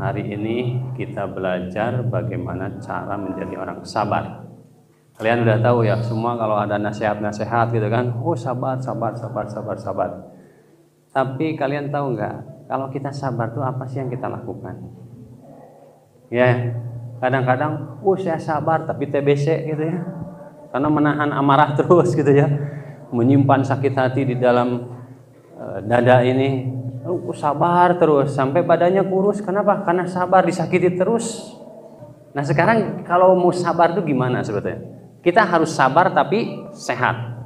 Hari ini kita belajar bagaimana cara menjadi orang sabar. Kalian udah tahu ya semua kalau ada nasihat-nasihat gitu kan, oh sabar. Tapi kalian tahu nggak, kalau kita sabar tuh apa sih yang kita lakukan? Ya, kadang-kadang, saya sabar tapi TBC gitu ya, karena menahan amarah terus gitu ya, menyimpan sakit hati di dalam dada ini. Sabar terus sampai badannya kurus. Kenapa? Karena sabar disakiti terus. Nah sekarang kalau mau sabar itu gimana sebetulnya? Kita harus sabar tapi sehat,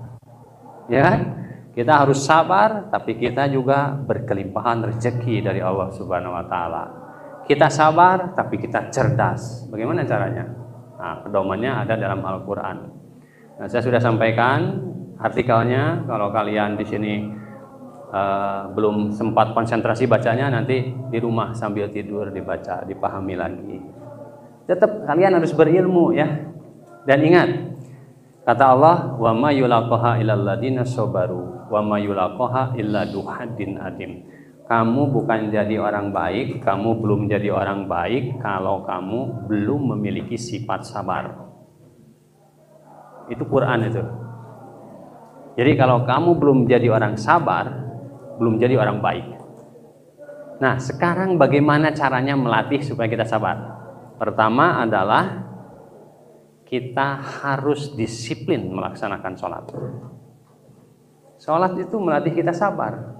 ya kan? Kita harus sabar tapi kita juga berkelimpahan rezeki dari Allah Subhanahu Wa Taala. Kita sabar tapi kita cerdas. Bagaimana caranya? Nah, pedomannya ada dalam Al-Quran. Nah, saya sudah sampaikan artikelnya. Kalau kalian di sini belum sempat konsentrasi bacanya, nanti di rumah sambil tidur dibaca, dipahami lagi. Tetap kalian harus berilmu ya. Dan ingat, kata Allah, wa ma yulaqaha illal ladzina sabaru wa ma yulaqaha illa dzu haddin adim. Kamu bukan jadi orang baik, kamu belum jadi orang baik kalau kamu belum memiliki sifat sabar. Itu Quran itu. Jadi kalau kamu belum jadi orang sabar, belum jadi orang baik. Nah, sekarang bagaimana caranya melatih supaya kita sabar? Pertama adalah kita harus disiplin melaksanakan sholat. Sholat itu melatih kita sabar.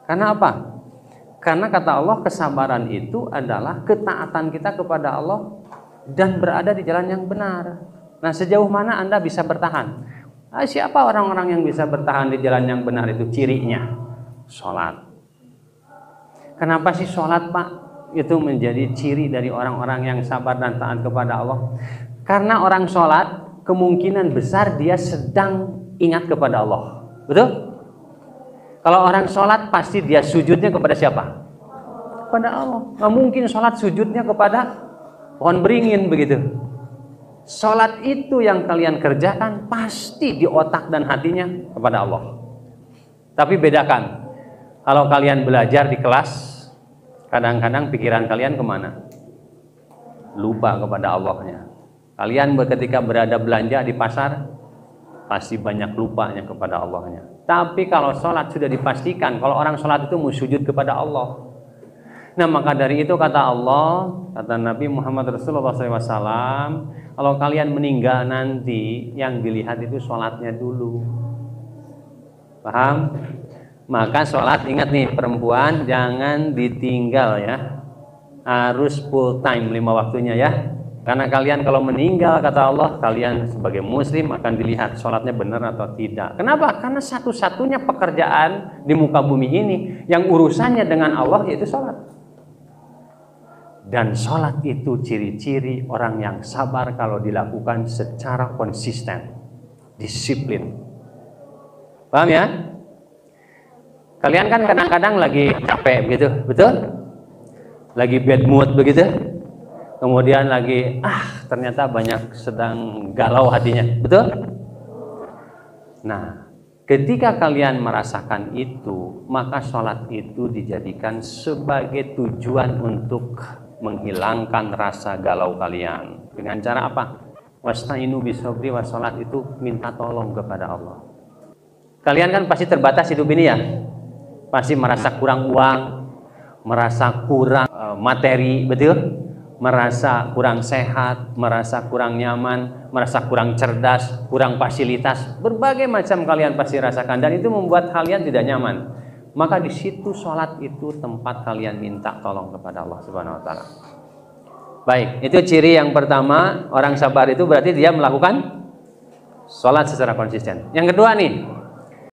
Karena apa? Karena kata Allah, kesabaran itu adalah ketaatan kita kepada Allah dan berada di jalan yang benar. Nah, sejauh mana Anda bisa bertahan? Siapa orang-orang yang bisa bertahan di jalan yang benar itu? Cirinya sholat. Kenapa sih sholat, Pak? Itu menjadi ciri dari orang-orang yang sabar dan taat kepada Allah. Karena orang sholat kemungkinan besar dia sedang ingat kepada Allah. Betul? Kalau orang sholat pasti dia sujudnya kepada siapa? Kepada Allah. Nggak mungkin sholat sujudnya kepada pohon beringin begitu. Sholat itu yang kalian kerjakan pasti di otak dan hatinya kepada Allah. Tapi bedakan, kalau kalian belajar di kelas, kadang-kadang pikiran kalian kemana? Lupa kepada Allahnya. Kalian ketika berada belanja di pasar, pasti banyak lupanya kepada Allahnya. Tapi kalau sholat sudah dipastikan, kalau orang sholat itu mau sujud kepada Allah. Nah maka dari itu kata Allah, kata Nabi Muhammad Rasulullah SAW, kalau kalian meninggal nanti yang dilihat itu sholatnya dulu. Paham? Maka sholat, ingat nih perempuan jangan ditinggal ya. Harus full time 5 waktunya ya. Karena kalian kalau meninggal kata Allah, kalian sebagai muslim akan dilihat sholatnya benar atau tidak. Kenapa? Karena satu-satunya pekerjaan di muka bumi ini yang urusannya dengan Allah yaitu sholat. Dan sholat itu ciri-ciri orang yang sabar kalau dilakukan secara konsisten, disiplin. Paham ya? Kalian kan kadang-kadang lagi capek begitu, betul? Lagi bad mood begitu? Kemudian lagi, ternyata banyak sedang galau hatinya, betul? Nah, ketika kalian merasakan itu, maka sholat itu dijadikan sebagai tujuan untuk menghilangkan rasa galau kalian. Dengan cara apa? Wasta'inu bisobri wa sholat itu minta tolong kepada Allah. Kalian kan pasti terbatas hidup ini ya. Pasti merasa kurang uang, merasa kurang materi, betul? Merasa kurang sehat, merasa kurang nyaman, merasa kurang cerdas, kurang fasilitas. Berbagai macam kalian pasti rasakan dan itu membuat kalian tidak nyaman. Maka di situ sholat itu tempat kalian minta tolong kepada Allah Subhanahu Wa Taala. Baik, itu ciri yang pertama, orang sabar itu berarti dia melakukan sholat secara konsisten. Yang kedua nih,